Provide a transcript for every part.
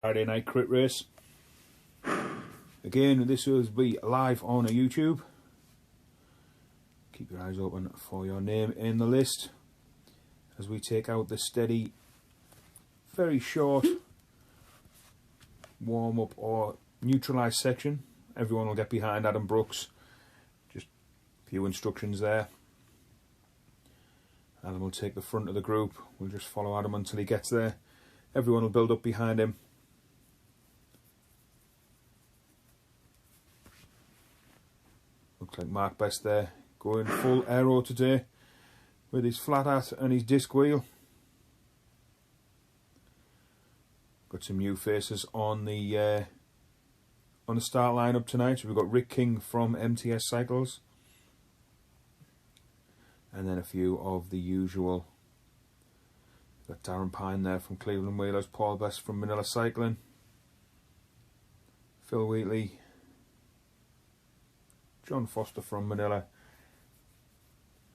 Friday night crit race. Again, this will be live on YouTube. Keep your eyes open for your name in the list as we take out the steady, very short warm-up or neutralise section. Everyone will get behind Adam Brooks. Just a few instructions there. Adam will take the front of the group. We'll just follow Adam until he gets there. Everyone will build up behind him. Looks like Mark Best there, going full aero today with his flat hat and his disc wheel. Got some new faces on the start lineup tonight. So we've got Rick King from MTS Cycles, and then a few of the usual. Got Darren Pine there from Cleveland Wheelers, Paul Best from Manilla Cycling, Phil Wheatley, John Foster from Manilla,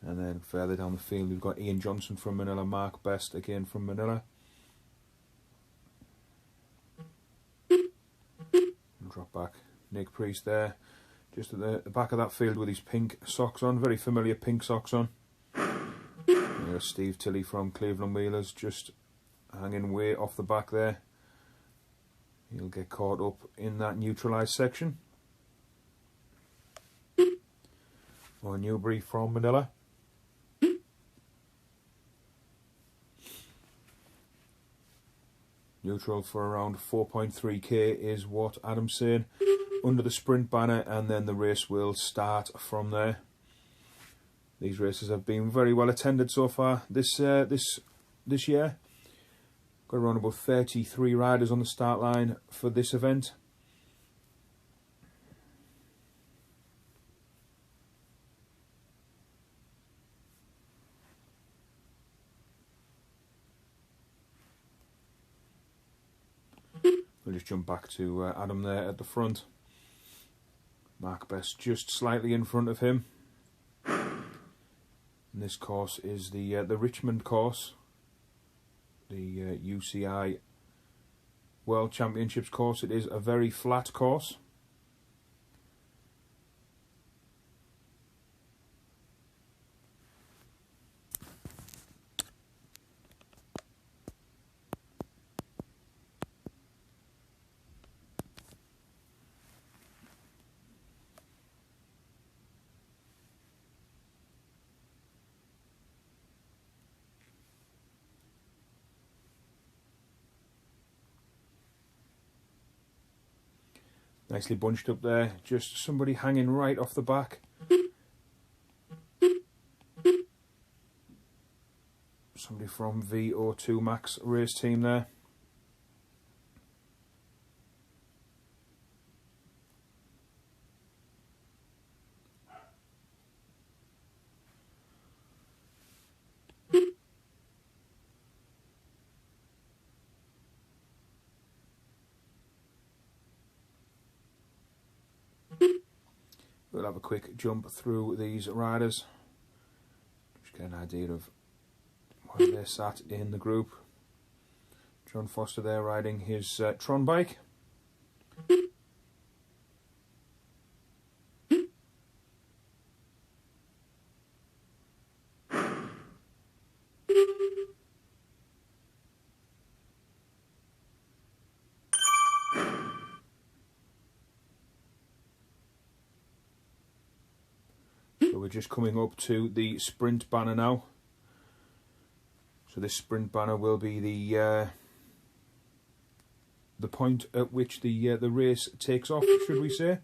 and then further down the field we've got Ian Johnson from Manilla, Mark Best again from Manilla. And drop back Nick Priest there, just at the back of that field with his pink socks on, very familiar pink socks on. There's Steve Tilley from Cleveland Wheelers, just hanging way off the back there. He'll get caught up in that neutralised section. Or Newbury from Manilla. Neutral for around 4.3k is what Adam's saying, under the sprint banner, and then the race will start from there. These races have been very well attended so far this year. Got around about 33 riders on the start line for this event. We'll just jump back to Adam there at the front. Mark Best just slightly in front of him. And this course is the Richmond course, the UCI World Championships course. It is a very flat course. Nicely bunched up there, just somebody hanging right off the back. Somebody from VO2 Max race team there. We'll have a quick jump through these riders, just get an idea of where they're sat in the group. John Foster there riding his Tron bike. So we're just coming up to the sprint banner now. So this sprint banner will be the point at which the race takes off, should we say?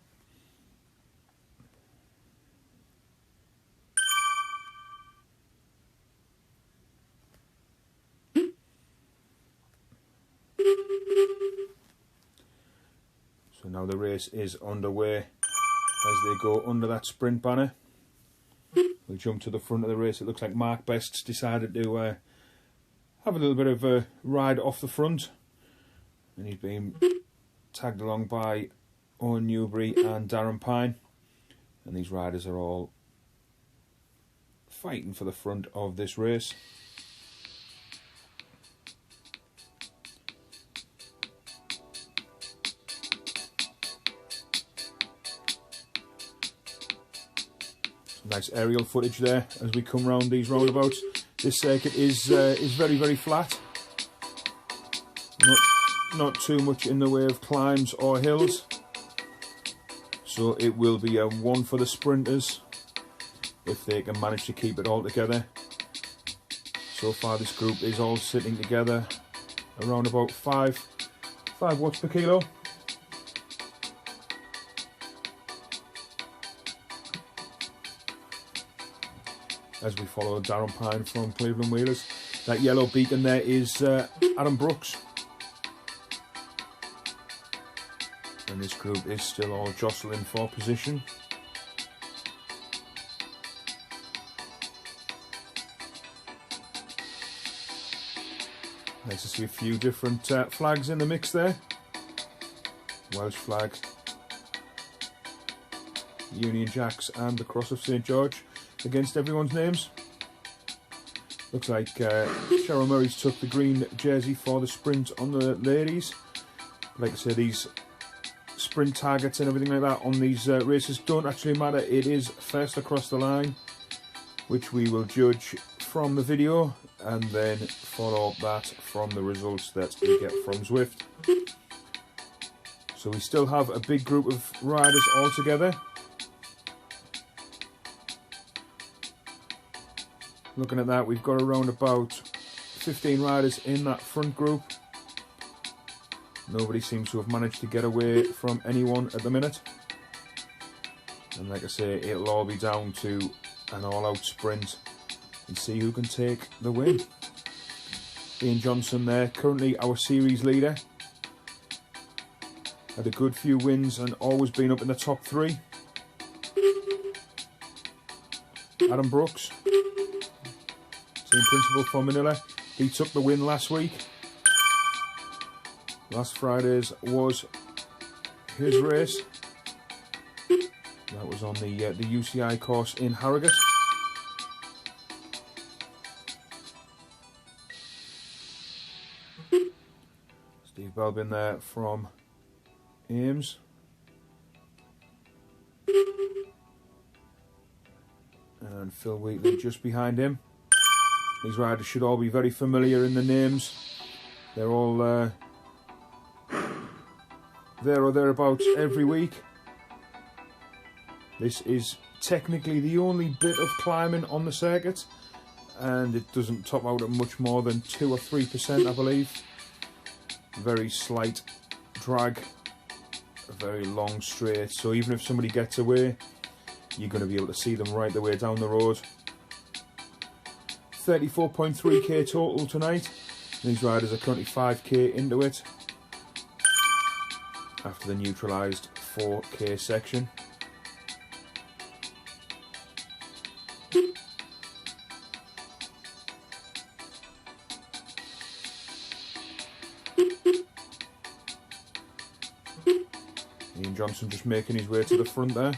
So now the race is underway as they go under that sprint banner. We'll jump to the front of the race. It looks like Mark Best's decided to have a little bit of a ride off the front, and he's been tagged along by Owen Newbury and Darren Pine, and these riders are all fighting for the front of this race. Nice aerial footage there as we come round these roundabouts. This circuit is very, very flat. Not too much in the way of climbs or hills. So it will be a one for the sprinters if they can manage to keep it all together. So far this group is all sitting together around about 5 watts per kilo. As we follow Darren Pine from Cleveland Wheelers. That yellow beacon there is Adam Brooks. And this group is still all jostling for position. Nice to see a few different flags in the mix there. Welsh flag, Union Jacks and the Cross of St George against everyone's names. Looks like Cheryl Murray's took the green jersey for the sprint on the ladies. Like I say, these sprint targets and everything like that on these races don't actually matter. It is first across the line, which we will judge from the video and then follow that from the results that we get from Zwift. So we still have a big group of riders all together. Looking at that, we've got around about 15 riders in that front group. Nobody seems to have managed to get away from anyone at the minute. And like I say, it'll all be down to an all-out sprint and see who can take the win. Ian Johnson there, currently our series leader. Had a good few wins and always been up in the top 3. Adam Brooks, team principal for Manilla. He took the win last week. Last Friday's was his race. That was on the UCI course in Harrogate. Steve Belbin there from Ames. And Phil Wheatley just behind him. These riders should all be very familiar in the names. They're all there or thereabouts every week. This is technically the only bit of climbing on the circuit, and it doesn't top out at much more than 2 or 3%, I believe. Very slight drag, a very long straight, so even if somebody gets away, you're going to be able to see them right the way down the road. 34.3k total tonight. These riders are currently 5k into it after the neutralised 4k section. Ian Johnson just making his way to the front there.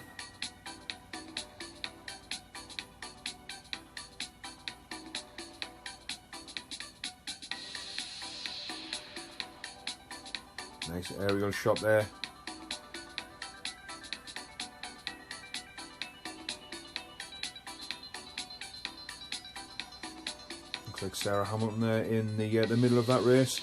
Nice aerial shot there. Looks like Sarah Hamilton there in the middle of that race.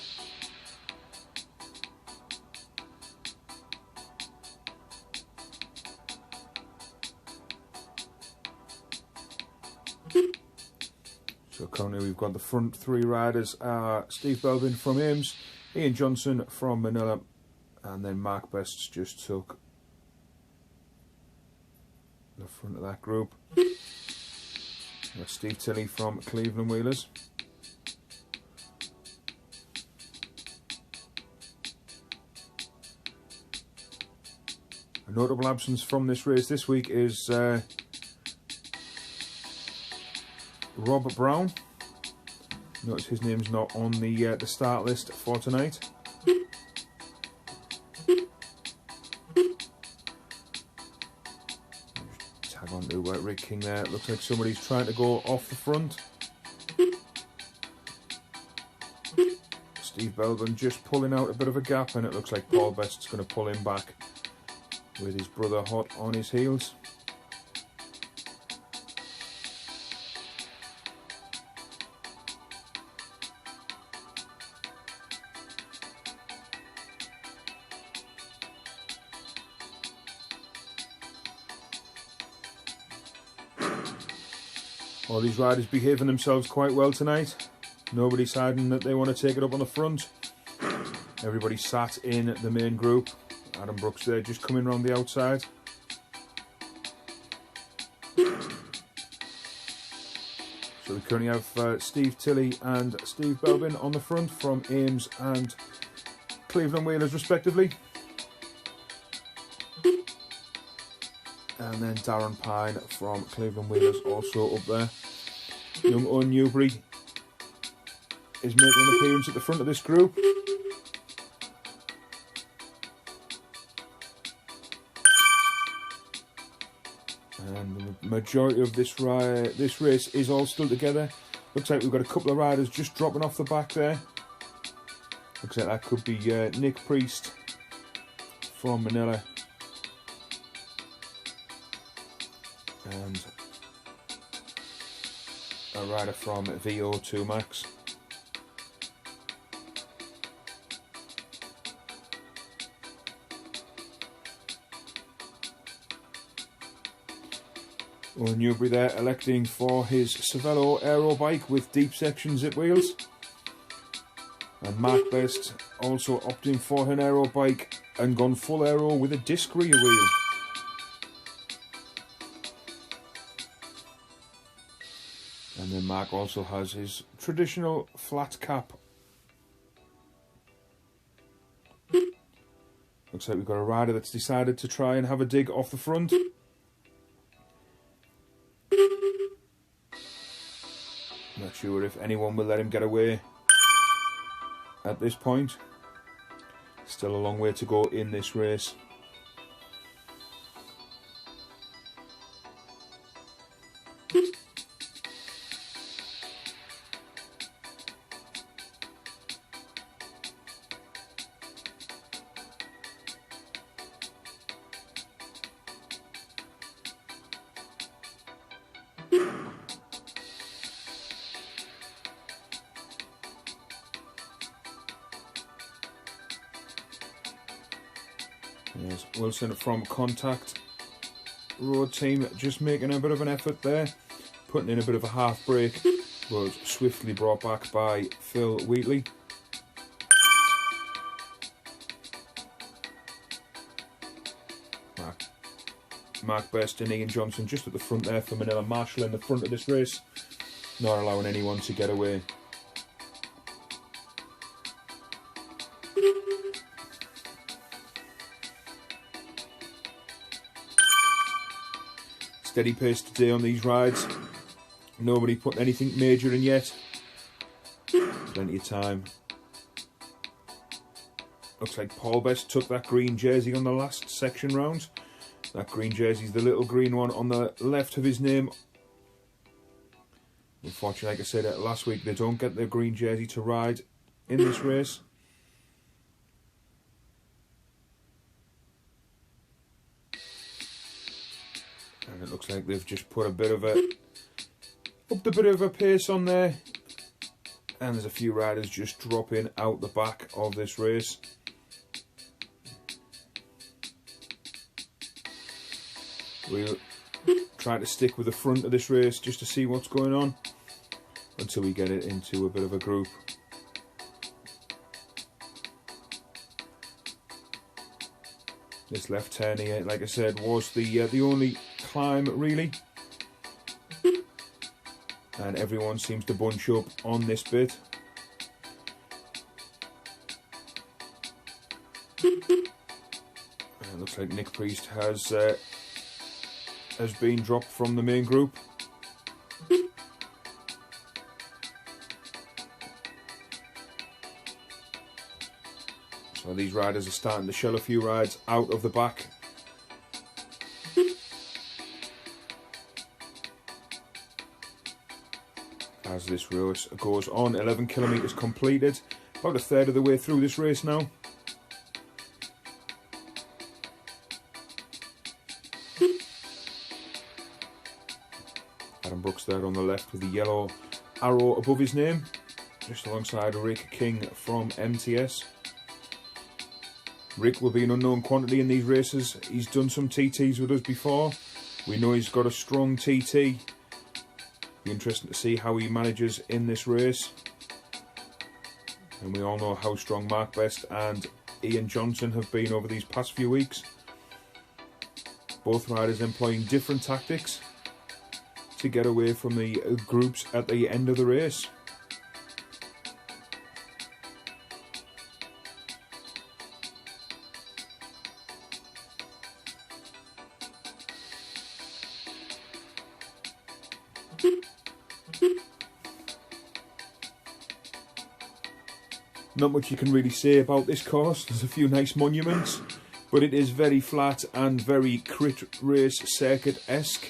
So currently we've got the front 3 riders are Steve Belbin from Ames, Ian Johnson from Manilla, and then Mark Best's just took the front of that group. That's Steve Tilley from Cleveland Wheelers. A notable absence from this race this week is Robert Brown. Notice his name's not on the start list for tonight. Tag on to Rick King there. It looks like somebody's trying to go off the front. Steve Belbin just pulling out a bit of a gap, and it looks like Paul Best's going to pull him back with his brother hot on his heels. All these riders behaving themselves quite well tonight. Nobody deciding that they want to take it up on the front. Everybody sat in the main group. Adam Brooks there just coming around the outside. So we currently have Steve Tilley and Steve Belbin on the front from Ames and Cleveland Wheelers respectively. And then Darren Pine from Cleveland Wheelers also up there. Young Owen Newbury is making an appearance at the front of this group. And the majority of this race is all still together. Looks like we've got a couple of riders just dropping off the back there. Looks like that could be Nick Priest from Manila. And a rider from VO2 Max. Owen Newbury there electing for his Cervelo aero bike with deep section zip wheels. And Mark Best also opting for an aero bike and gone full aero with a disc rear wheel. And then Mark also has his traditional flat cap. Looks like we've got a rider that's decided to try and have a dig off the front. Not sure if anyone will let him get away at this point. Still a long way to go in this race. Yes, Wilson from Contact Road Team just making a bit of an effort there, putting in a bit of a half break, was swiftly brought back by Phil Wheatley. Mark Best and Ian Johnson just at the front there for Manila, Marshall in the front of this race, not allowing anyone to get away. Steady pace today on these rides. Nobody put anything major in yet. Plenty of time. Looks like Paul Best took that green jersey on the last section round. That green jersey is the little green one on the left of his name. Unfortunately, like I said last week, they don't get the green jersey to ride in this race. And it looks like they've just put a bit of a pace on there. And there's a few riders just dropping out the back of this race. We'll try to stick with the front of this race just to see what's going on until we get it into a bit of a group. This left turn here, like I said, was the only climb really, and everyone seems to bunch up on this bit. And it looks like Nick Priest has been dropped from the main group. So these riders are starting to shell a few rides out of the back. As this race goes on, 11 kilometres completed. About a third of the way through this race now. Adam Brooks there on the left with the yellow arrow above his name, just alongside Rick King from MTS. Rick will be an unknown quantity in these races. He's done some TTs with us before. We know he's got a strong TT Be interesting to see how he manages in this race. And we all know how strong Mark Best and Ian Johnson have been over these past few weeks. Both riders employing different tactics to get away from the groups at the end of the race. Not much you can really say about this course. There's a few nice monuments, but it is very flat and very crit race circuit-esque.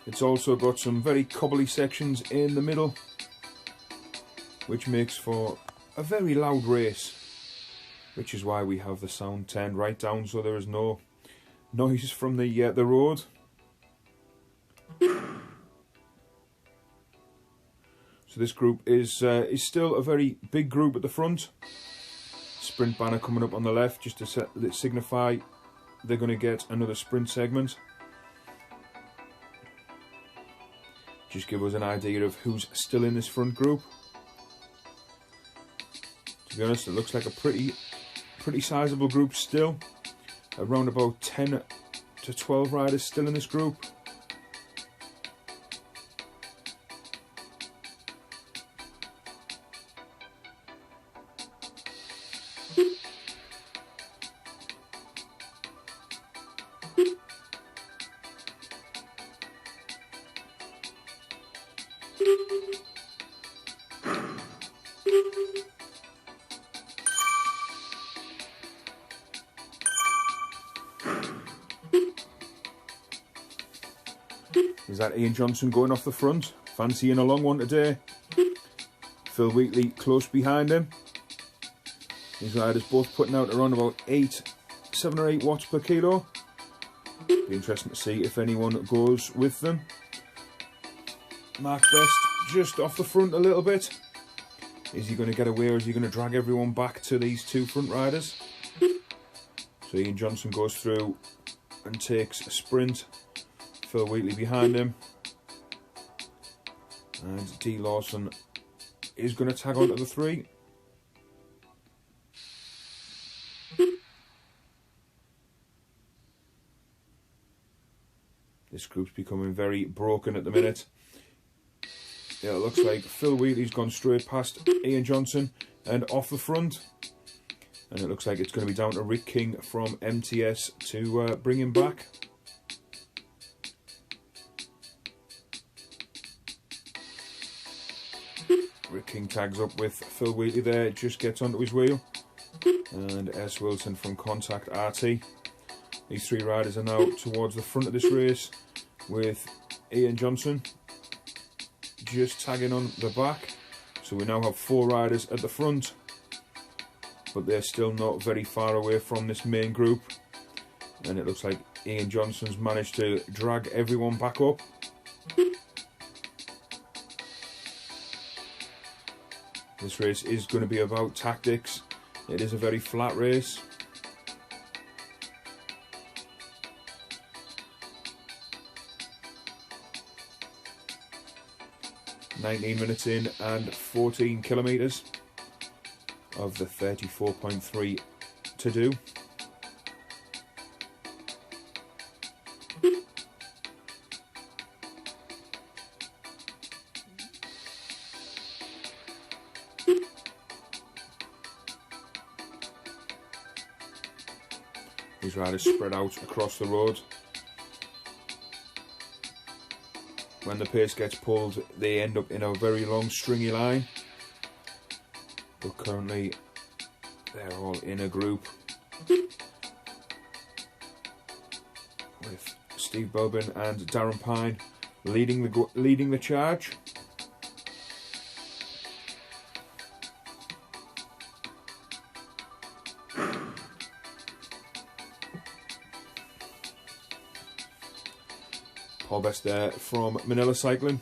It's also got some very cobbly sections in the middle, which makes for a very loud race, which is why we have the sound turned right down so there is no noise from the road. So this group is still a very big group at the front. Sprint banner coming up on the left just to signify they're going to get another sprint segment. Just give us an idea of who's still in this front group. To be honest, it looks like a pretty sizable group still. Around about 10 to 12 riders still in this group. Is that Ian Johnson going off the front? Fancying a long one today. Phil Wheatley close behind him. These riders both putting out around about 7 or 8 watts per kilo. Be interesting to see if anyone goes with them. Mark Best just off the front a little bit. Is he going to get away, or is he going to drag everyone back to these two front riders? So Ian Johnson goes through and takes a sprint. Phil Wheatley behind him, and D Lawson is going to tag on to the 3. This group's becoming very broken at the minute. Yeah, it looks like Phil Wheatley's gone straight past Ian Johnson and off the front, and it looks like it's going to be down to Rick King from MTS to bring him back. Rick King tags up with Phil Wheatley there, just gets onto his wheel. And S. Wilson from Contact RT. These 3 riders are now towards the front of this race, with Ian Johnson just tagging on the back. So we now have 4 riders at the front, but they're still not very far away from this main group. And it looks like Ian Johnson's managed to drag everyone back up. This race is going to be about tactics. It is a very flat race. "19 minutes in and 14 kilometres of the 34.3 to do. These riders spread out across the road. When the pace gets pulled, they end up in a very long stringy line. But currently, they're all in a group, with Steve Belbin and Darren Pine leading the charge. Paul Best there from Manilla Cycling.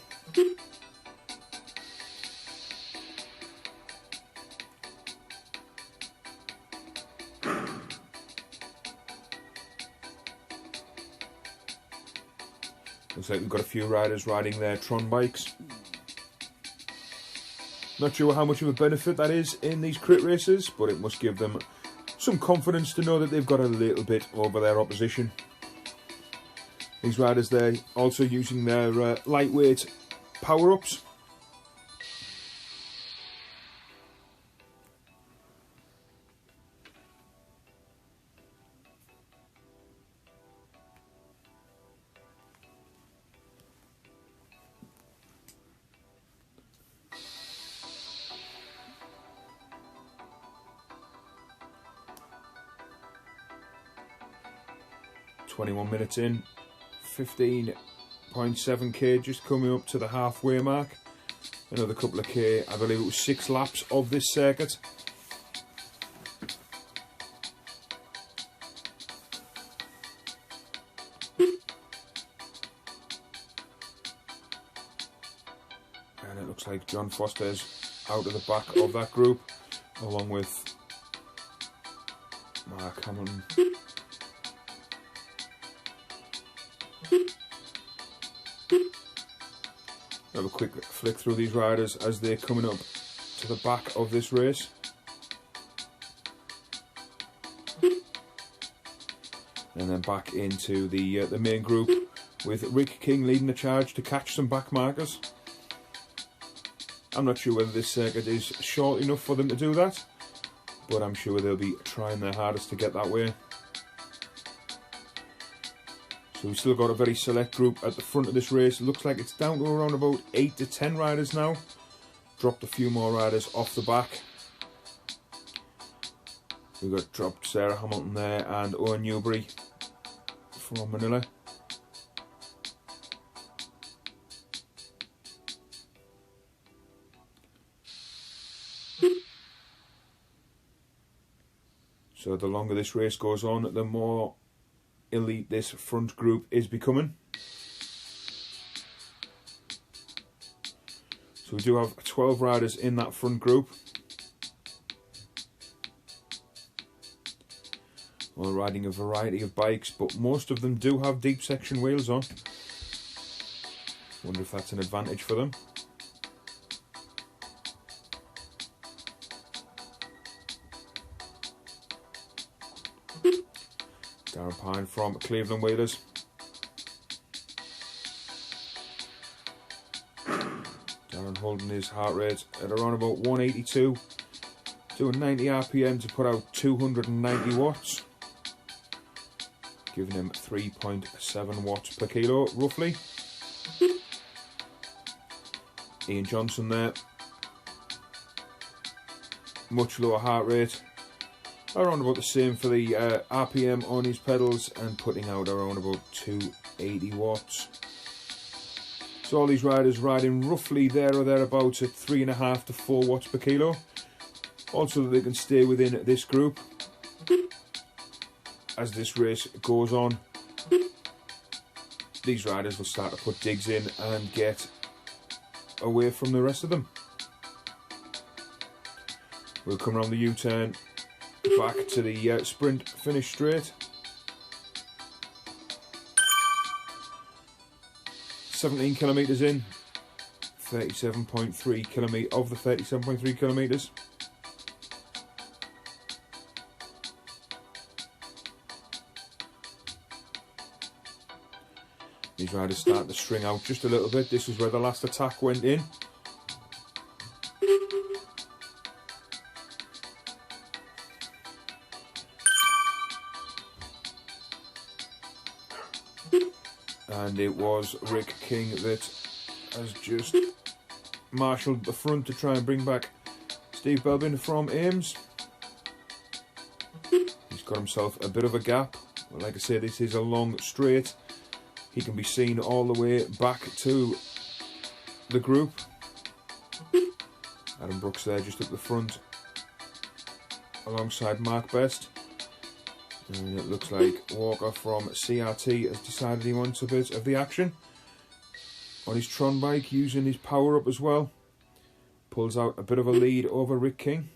Looks like we've got a few riders riding their Tron bikes. Not sure how much of a benefit that is in these crit races, but it must give them some confidence to know that they've got a little bit over their opposition. These riders there also using their lightweight power-ups. "21 minutes in, 15.7k, just coming up to the halfway mark. Another couple of k, I believe it was 6 laps of this circuit. And it looks like John Foster's out of the back of that group, along with Mark Hamilton. Have a quick flick through these riders as they're coming up to the back of this race. And then back into the main group with Rick King leading the charge to catch some back markers. I'm not sure whether this circuit is short enough for them to do that, but I'm sure they'll be trying their hardest to get that way. So we've still got a very select group at the front of this race. It looks like it's down to around about 8 to 10 riders now. Dropped a few more riders off the back. We've got dropped Sarah Hamilton there and Owen Newbury from Manila. So the longer this race goes on, the more elite this front group is becoming. So we do have 12 riders in that front group, all riding a variety of bikes, but most of them do have deep section wheels on. Wonder if that's an advantage for them. Darren Pine from Cleveland Wheelers. Darren holding his heart rate at around about 182, doing 90 RPM to put out 290 watts, giving him 3.7 watts per kilo roughly. Ian Johnson there, much lower heart rate, around about the same for the RPM on his pedals, and putting out around about 280 watts. So all these riders riding roughly there or thereabouts at 3.5 to 4 watts per kilo. Also that they can stay within this group as this race goes on. These riders will start to put digs in and get away from the rest of them. We'll come around the U-turn, back to the sprint finish straight. 17 kilometres in, 37.3 kilometres of the 37.3 kilometres. These riders start to string out just a little bit. This is where the last attack went in. And it was Rick King that has just marshalled the front to try and bring back Steve Belbin from Ames. He's got himself a bit of a gap. Like I say, this is a long straight. He can be seen all the way back to the group. Adam Brooks there just at the front alongside Mark Best. And it looks like Walker from CRT has decided he wants a bit of the action on his Tron bike, using his power up as well. Pulls out a bit of a lead over Rick King.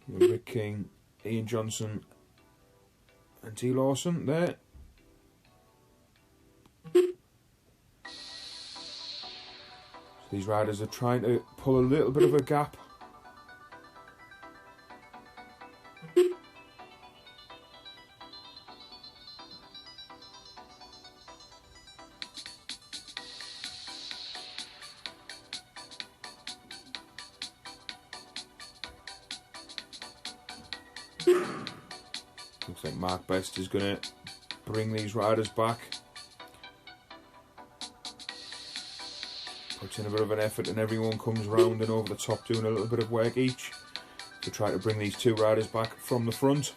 Rick King, Ian Johnson and T. Lawson there. These riders are trying to pull a little bit of a gap. Looks like Mark Best is going to bring these riders back. Puts in a bit of an effort and everyone comes round and over the top doing a little bit of work each to try to bring these two riders back from the front.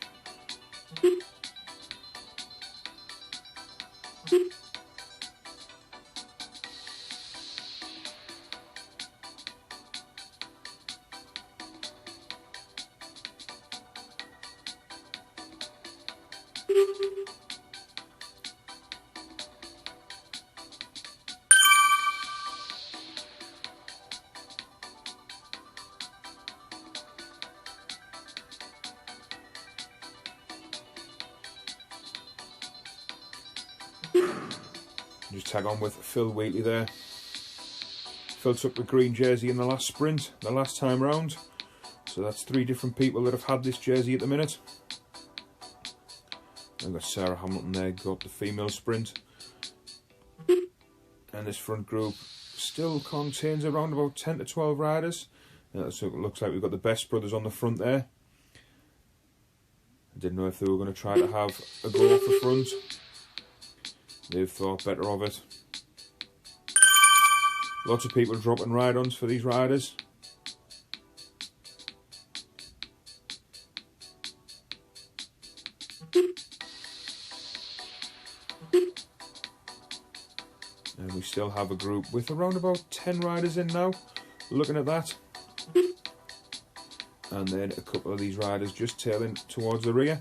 Just tag on with Phil Wheatley there. Phil took the green jersey in the last sprint, the last time round. So that's 3 different people that have had this jersey at the minute. We've got Sarah Hamilton there, got the female sprint. And this front group still contains around about 10 to 12 riders. So it looks like we've got the Best brothers on the front there. I didn't know if they were going to try to have a go off the front. They've thought better of it. Lots of people dropping ride-ons for these riders. And we still have a group with around about 10 riders in now, looking at that. And then a couple of these riders just tailing towards the rear.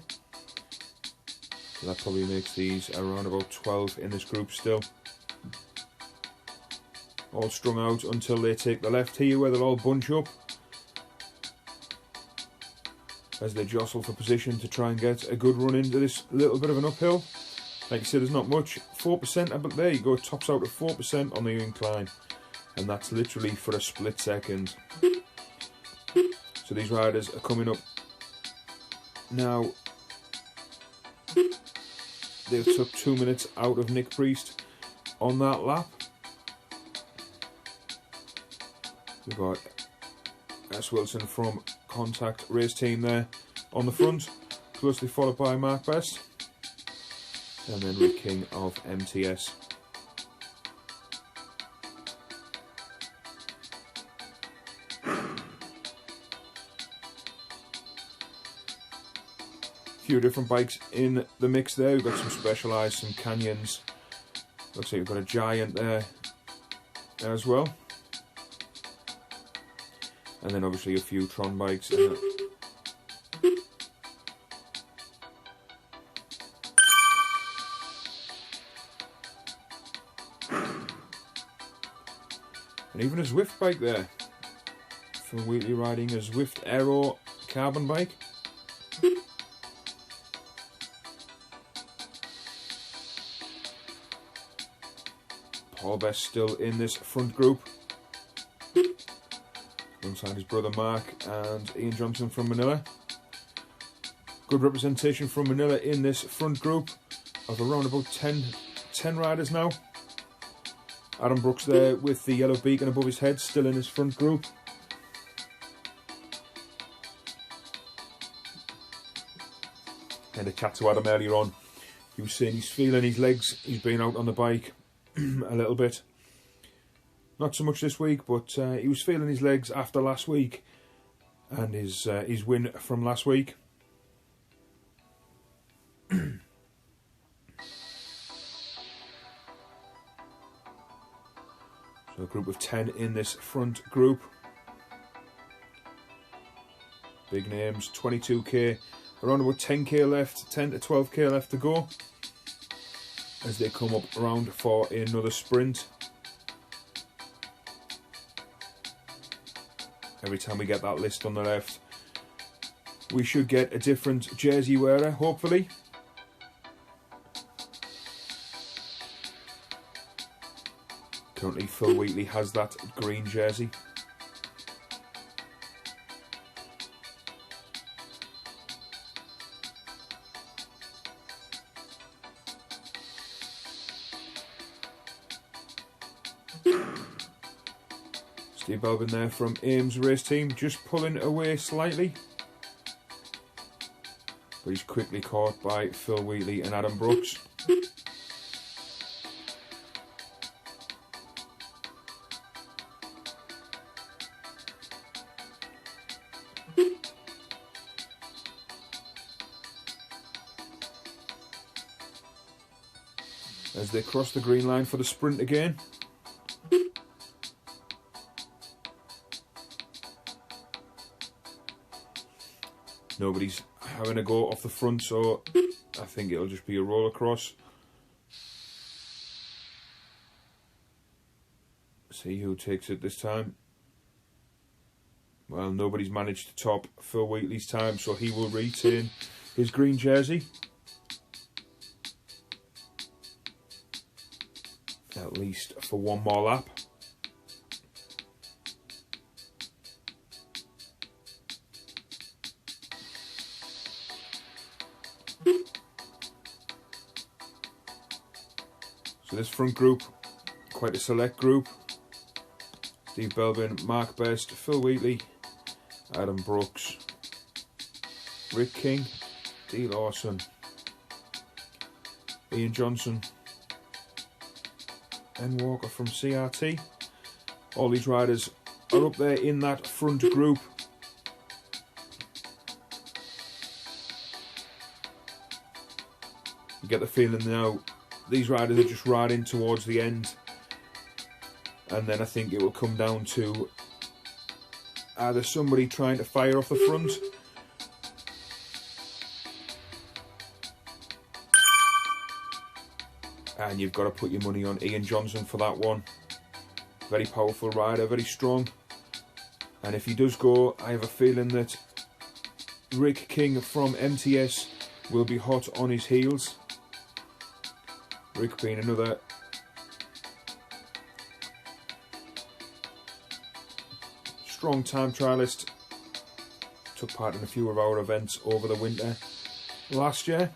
So that probably makes these around about 12 in this group still. All strung out until they take the left here, where they'll all bunch up as they jostle for position to try and get a good run into this little bit of an uphill. Like I said, there's not much, 4%, but there you go, it tops out at 4% on the incline, and that's literally for a split second. So these riders are coming up now. They've took 2 minutes out of Nick Priest on that lap. We've got S. Wilson from Contact Race Team there on the front, closely followed by Mark Best, and then Rick King of MTS. Few different bikes in the mix there. We've got some Specialized, some Canyons. Looks like we've got a Giant there as well. And then obviously a few Tron bikes. And even a Zwift bike there. Phil Wheatley riding a Zwift Aero carbon bike. Paul Best still in this front group, alongside his brother Mark and Ian Johnson from Manilla. Good representation from Manilla in this front group of around about 10 riders now. Adam Brooks there with the yellow beacon above his head, still in his front group. And a chat to Adam earlier on. He was saying he's feeling his legs, he's been out on the bike a little bit. Not so much this week, but he was feeling his legs after last week and his win from last week. So a group of 10 in this front group. Big names, 22k, around about 10k left, 10 to 12k left to go as they come up around for another sprint. Every time we get that list on the left, we should get a different jersey wearer, hopefully. Currently Phil Wheatley has that green jersey. Steve Belbin there from Ames race team, just pulling away slightly. But he's quickly caught by Phil Wheatley and Adam Brooks. As they cross the green line for the sprint again. Nobody's having a go off the front, so I think it'll just be a roll across. See who takes it this time. Well, nobody's managed to top Phil Wheatley's time, so he will retain his green jersey. At least for one more lap. So this front group, quite a select group. Steve Belbin, Mark Best, Phil Wheatley, Adam Brooks, Rick King, Dee Lawson, Ian Johnson, and Walker from CRT. All these riders are up there in that front group. You get the feeling now these riders are just riding towards the end, and then I think it will come down to either somebody trying to fire off the front and you've got to put your money on Ian Johnson for that one. Very powerful rider, very strong, and if he does go, I have a feeling that Rick King from MTS will be hot on his heels. Rick being another strong time trialist, took part in a few of our events over the winter last year.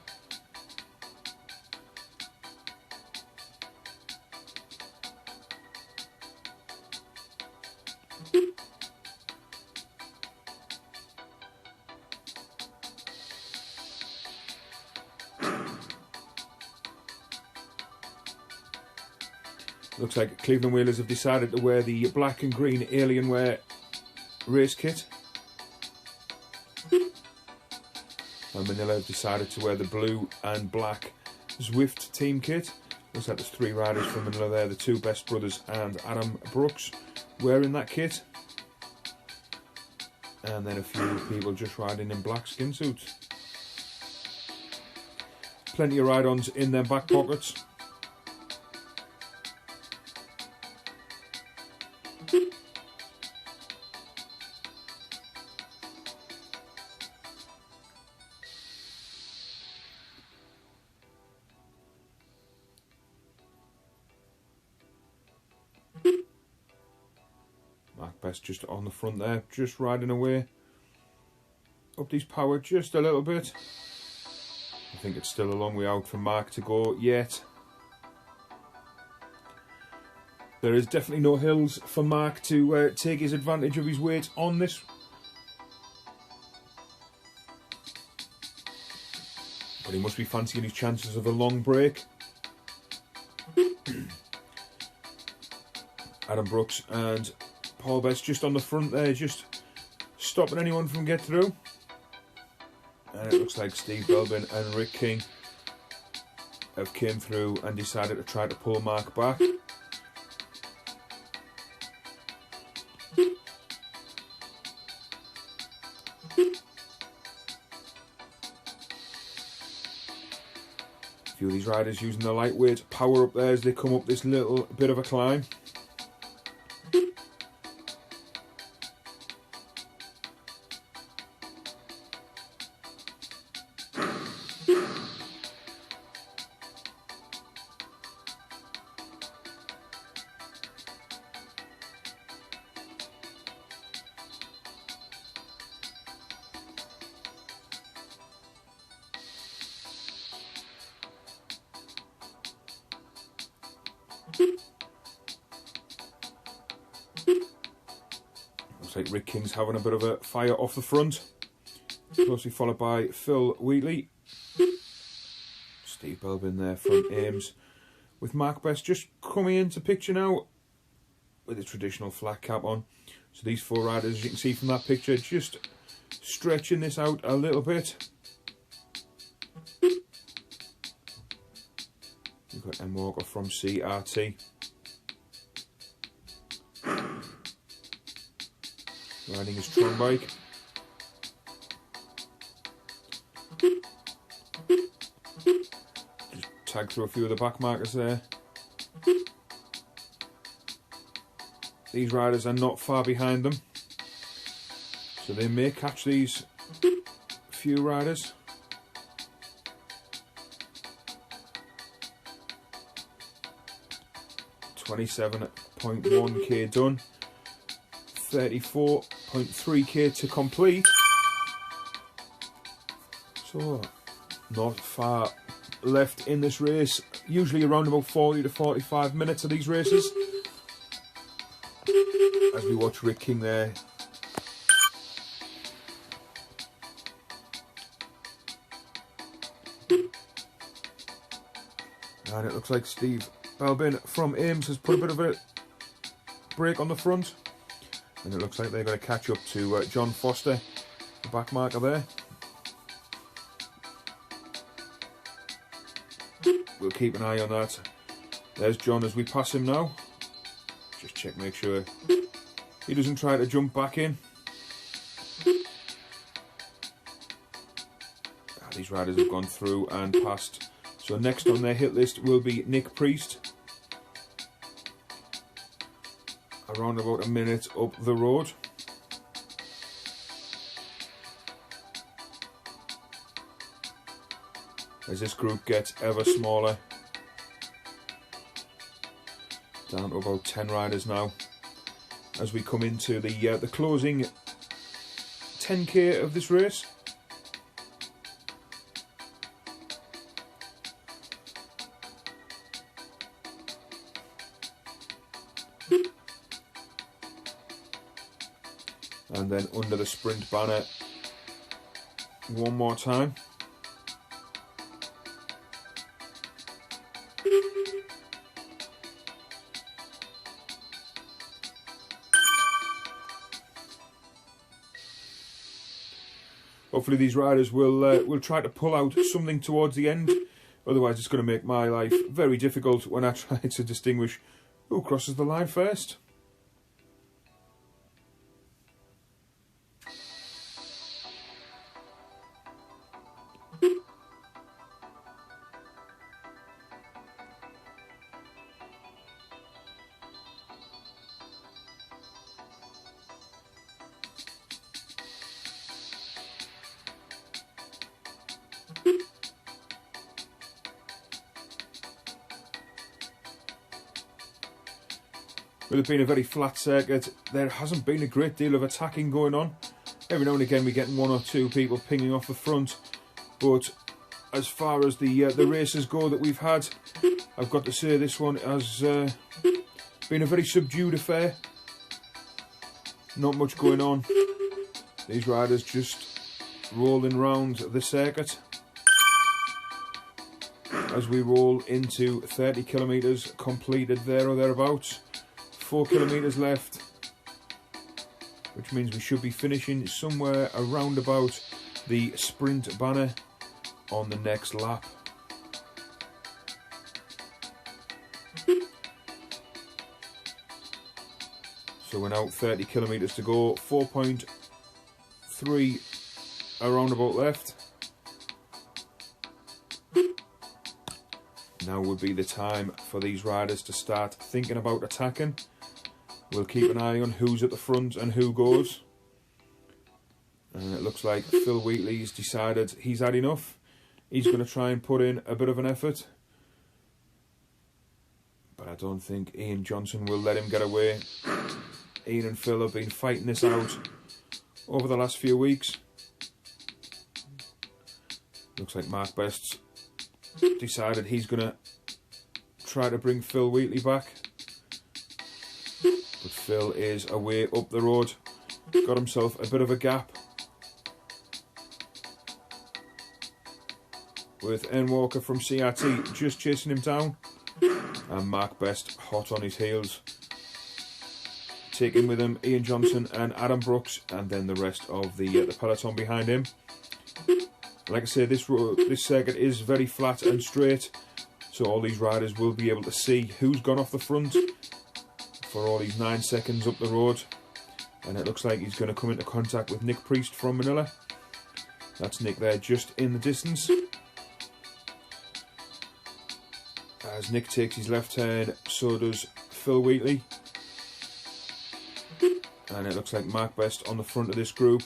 Looks like Cleveland Wheelers have decided to wear the black and green Alienware race kit. And Manilla have decided to wear the blue and black Zwift team kit. Looks like there's three riders from Manilla there, the two Best brothers and Adam Brooks wearing that kit. And then a few people just riding in black skin suits. Plenty of ride-ons in their back pockets. Mark Best just on the front there, just riding away. Upped his power just a little bit. I think it's still a long way out for Mark to go yet. There is definitely no hills for Mark to take his advantage of his weight on this. But he must be fancying his chances of a long break. Adam Brooks and Paul Best just on the front there, just stopping anyone from getting through. And it looks like Steve Belbin and Rick King have came through and decided to try to pull Mark back. A few of these riders using the lightweight power up there as they come up this little bit of a climb. Looks like Rick King's having a bit of a fire off the front. Closely followed by Phil Wheatley. Steve Belbin there from Ames. With Mark Best just coming into picture now with the traditional flat cap on. So these 4 riders, as you can see from that picture, just stretching this out a little bit. We've got M. Walker from CRT. Riding his Tron bike. Just tag through a few of the back markers there. These riders are not far behind them, so they may catch these few riders. $27.1k done, 34.3k to complete. So not far left in this race. Usually around about 40 to 45 minutes of these races. As we watch Rick King there. And it looks like Steve Belbin from Ames has put a bit of a break on the front. And it looks like they're going to catch up to John Foster, the back marker there. We'll keep an eye on that. There's John as we pass him now. Just check, make sure he doesn't try to jump back in. These riders have gone through and passed. So next on their hit list will be Nick Priest. Around about a minute up the road. As this group gets ever smaller. Down to about 10 riders now. As we come into the closing 10k of this race. And then under the sprint banner one more time. Hopefully these riders will try to pull out something towards the end. Otherwise it's going to make my life very difficult when I try to distinguish who crosses the line first. With it being a very flat circuit, there hasn't been a great deal of attacking going on. Every now and again we get 1 or 2 people pinging off the front, but as far as the races go that we've had, I've got to say this one has been a very subdued affair. Not much going on. These riders just rolling round the circuit. As we roll into 30 kilometres completed there or thereabouts. 4 kilometres left, which means we should be finishing somewhere around about the sprint banner on the next lap. So we're now 30 kilometres to go, 4.3 around about left. Now would be the time for these riders to start thinking about attacking. We'll keep an eye on who's at the front and who goes. And it looks like Phil Wheatley's decided he's had enough. He's going to try and put in a bit of an effort. But I don't think Ian Johnson will let him get away. Ian and Phil have been fighting this out over the last few weeks. Looks like Mark Best's decided he's going to try to bring Phil Wheatley back. But Phil is away up the road. got himself a bit of a gap with N Walker from CRT just chasing him down, and Mark Best hot on his heels, taking with him Ian Johnson and Adam Brooks, and then the rest of the peloton behind him. Like I say, this circuit is very flat and straight, so all these riders will be able to see who's gone off the front for all these 9 seconds up the road. And it looks like he's going to come into contact with Nick Priest from Manilla. That's Nick there just in the distance. As Nick takes his left turn, so does Phil Wheatley. And it looks like Mark Best on the front of this group,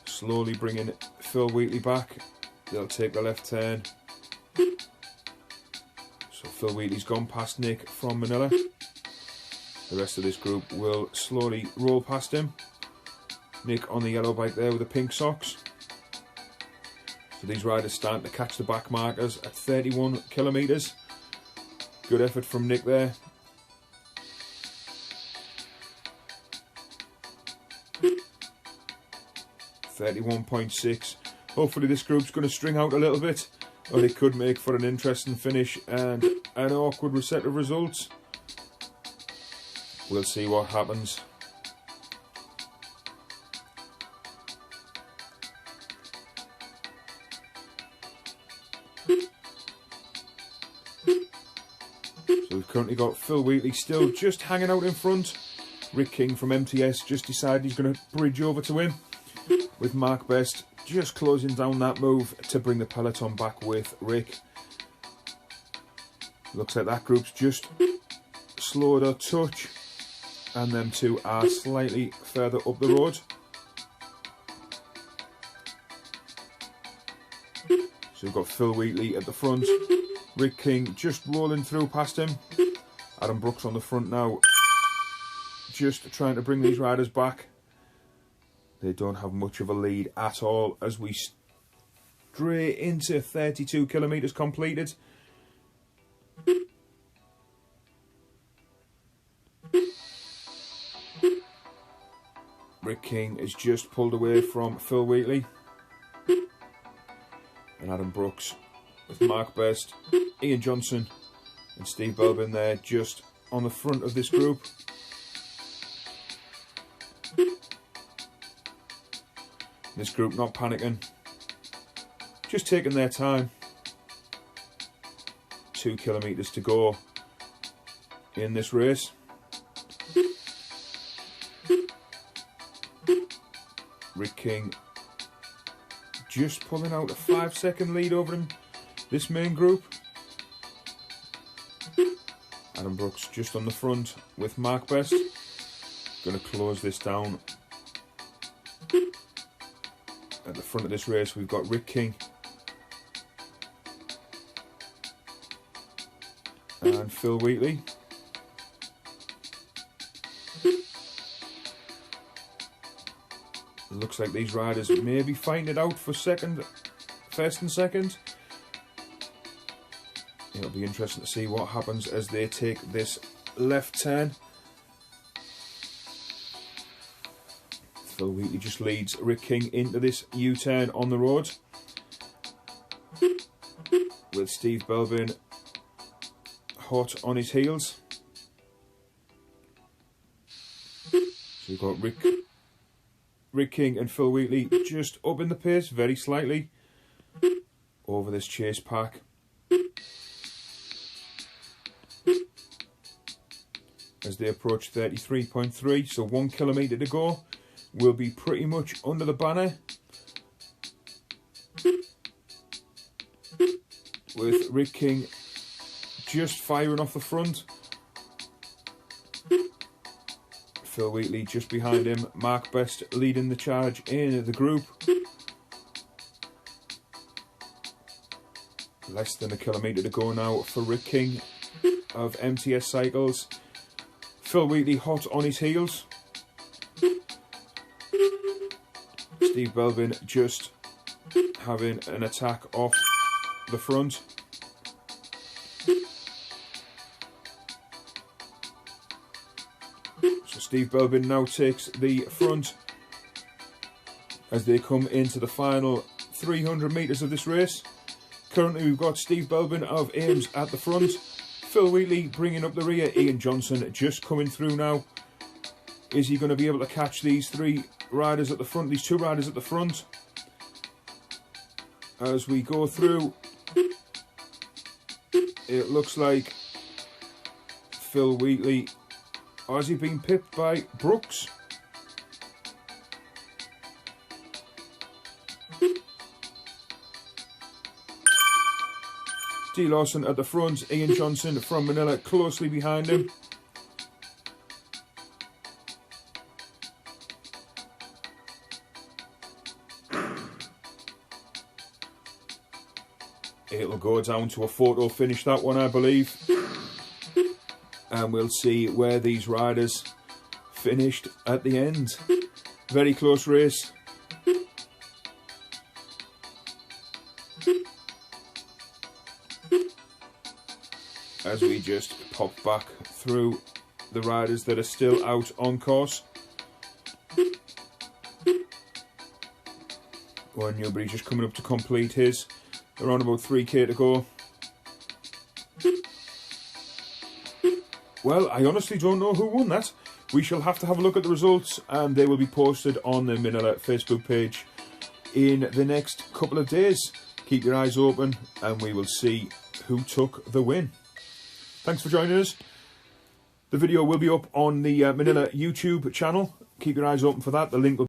slowly bringing Phil Wheatley back. They'll take the left turn. So Phil Wheatley's gone past Nick from Manilla. The rest of this group will slowly roll past him. Nick on the yellow bike there with the pink socks. So these riders starting to catch the back markers at 31 kilometres. Good effort from Nick there. .6. Hopefully this group's going to string out a little bit, or it could make for an interesting finish and an awkward set of results. We'll see what happens. So we've currently got Phil Wheatley still just hanging out in front. Rick King from MTS just decided he's going to bridge over to him, with Mark Best just closing down that move to bring the peloton back with Rick. Looks like that group's just slowed a touch, and them two are slightly further up the road. So we've got Phil Wheatley at the front, Rick King just rolling through past him, Adam Brooks on the front now, just trying to bring these riders back. They don't have much of a lead at all as we stray into 32 kilometres completed. Rick King has just pulled away from Phil Wheatley. And Adam Brooks with Mark Best, Ian Johnson and Steve Belbin there just on the front of this group. This group not panicking, just taking their time. 2 kilometres to go in this race. Rick King just pulling out a 5-second lead over him, this main group. Adam Brooks just on the front with Mark Best. Going to close this down. At the front of this race we've got Rick King and Phil Wheatley. Looks like these riders may be fighting it out for first and second. It'll be interesting to see what happens as they take this left turn. Phil Wheatley just leads Rick King into this U-turn on the road, with Steve Belbin hot on his heels. So we've got Rick King and Phil Wheatley just up in the pace very slightly over this chase pack. As they approach 33.3, so 1 kilometre to go. We'll be pretty much under the banner, with Rick King just firing off the front. Phil Wheatley just behind him. Mark Best leading the charge in the group. Less than a kilometre to go now for Rick King of MTS Cycles. Phil Wheatley hot on his heels. Steve Belbin just having an attack off the front. So Steve Belbin now takes the front as they come into the final 300 metres of this race. Currently we've got Steve Belbin of Ames at the front, Phil Wheatley bringing up the rear, Ian Johnson just coming through now. Is he going to be able to catch these three riders at the front, these two riders at the front? As we go through, it looks like Phil Wheatley, or has he been pipped by Brooks? D. Lawson at the front, Ian Johnson from Manilla closely behind him. It'll go down to a photo finish, that one, I believe. And we'll see where these riders finished at the end. Very close race. As we just pop back through the riders that are still out on course. Warren Newbury just coming up to complete his. Around about 3k to go. Well, I honestly don't know who won that. We shall have to have a look at the results, and they will be posted on the Manilla Facebook page in the next couple of days. Keep your eyes open and we will see who took the win. Thanks for joining us. The video will be up on the Manilla YouTube channel. Keep your eyes open for that. The link will